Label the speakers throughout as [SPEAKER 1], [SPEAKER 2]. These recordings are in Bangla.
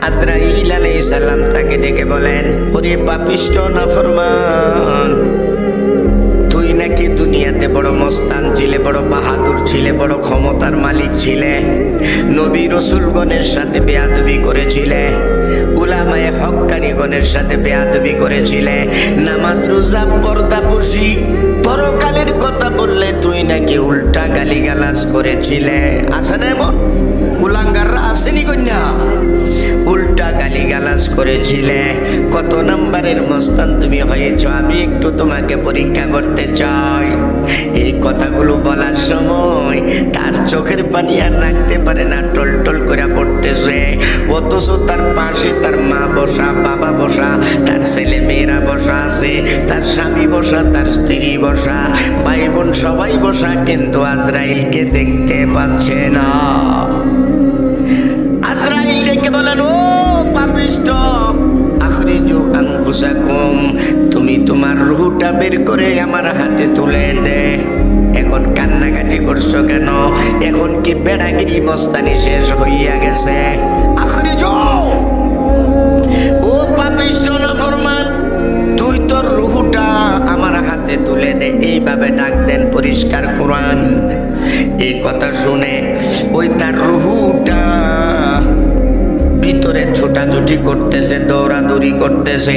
[SPEAKER 1] আজরাইল আলাইহিস সালাম তাকে ডেকে বলেন, ওরে পাপিষ্ঠ নাফরমান, তুই নাকি দুনিয়াতে বড় মস্তান ছিলে, বড় বাহাদুর ছিলে, বড় ক্ষমতার মালিক ছিলে, নবী রসুলগণের সাথে বেয়াদবি করেছিলে, উলামায়ে হক্কানিগণের সাথে বেয়াদবি করেছিলে, নামাজ রোজা পর্দাপোশি পরকালের কথা বললে তুই নাকি উল্টা গালিগালাজ করেছিলে। আছে না এমন কুলাঙ্গাররা? আসেনি কন্যা? উল্টা গালিগালাজ করেছিলে। কত নাম্বারের মস্তান তুমি হয়েছ আমি একটু তোমাকে পরীক্ষা করতে চাই। এই কথাগুলো বলার সময় তার চোখের পানি আর রাখতে পারে না, টলটল করে পড়তেছে। অথচ তার পাশে তার মা বসা, বাবা বসা, তার ছেলে মেয়েরা বসা আছে, তার স্বামী বসা, তার স্ত্রী বসা, ভাই বোন সবাই বসা, কিন্তু আজরাইলকে দেখতে পাচ্ছে না। আজরাইল ডেকে বলেন, ও পাপিষ্ঠ, আখরিজু আনফুসাকুম, তুমি তোমার রূহটা বের করে আমার হাতে তুলে দে। এখন কান্নাকাটি করছো কেন? এখন কি বেড়াগিরি মস্তানি শেষ হইয়া গেছে? আখরিজু, ও পাপিষ্ঠ নাফরমান, তুই তোর রূহটা আমার হাতে তুলে দে। এইভাবে ডাক দেন পরিষ্কার কোরআন। এই কথা শুনে ওই তার রূহটা ভিতরে ছোটাছুটি করতেছে, দৌড়াদৌড়ি করতেছে।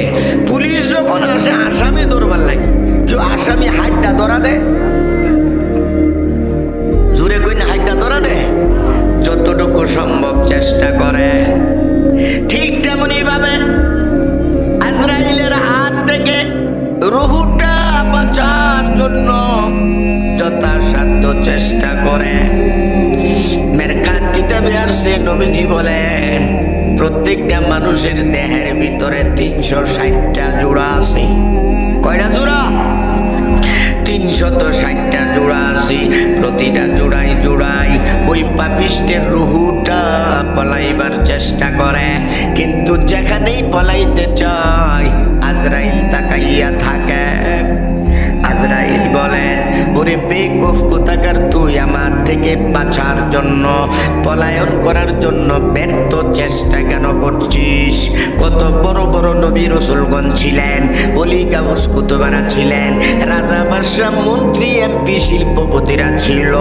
[SPEAKER 1] পুলিশ যখন আসে আসামি ধরবার লাগে, কেউ আসামি হাইটটা ধরা দে, জোরে কই না হাইটটা ধরা দে, যতটুকু সম্ভব চেষ্টা করে। ঠিক তেমনই ভাবে আজরাইলের হাত থেকে রূহটা বাঁচার জন্য যথাসাধ্য চেষ্টা করে। মেরকাত কিতাবে আসছে, নবীজি বলেন প্রত্যেকটা মানুষের দেহের ভিতরে 360টা জোড়া আছে। কয়টা জোড়া? 360টা জোড়া আছে। প্রতিটা জোড়ায় জোড়ায় ওই পাপিষ্টের রূহটা পলাইবার চেষ্টা করে, কিন্তু যেখানেই পলাইতে চায় আজরাইল তাকাইয়া থাকে। আজরাইল বলেন, ওরে বেকুফ কোথাকার, তুই আমার থেকে বাঁচার জন্য, পলায়ন করার জন্য ব্যর্থ চেষ্টা কেন করছিস? কত বড় বড় নবী রাসূলগণ ছিলেন, ওলি গাউস কুতুবারা ছিলেন, রাজা বাদশাহ মন্ত্রী এমপি শিল্পপতিরা ছিল,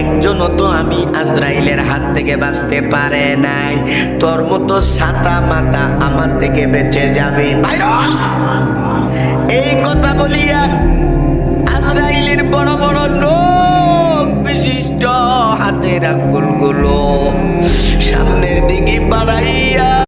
[SPEAKER 1] একজনও তো আমি আজরাইলের হাত থেকে বাঁচতে পারে নাই। তোর মতো ছাতা মাতা আমার থেকে বেঁচে যাবে। এই কথা বলিয়া আজরাইলের বড় বড় নখ বিশিষ্ট হাতের আঙ্গুলগুলো সামনের দিকে বাড়াইয়া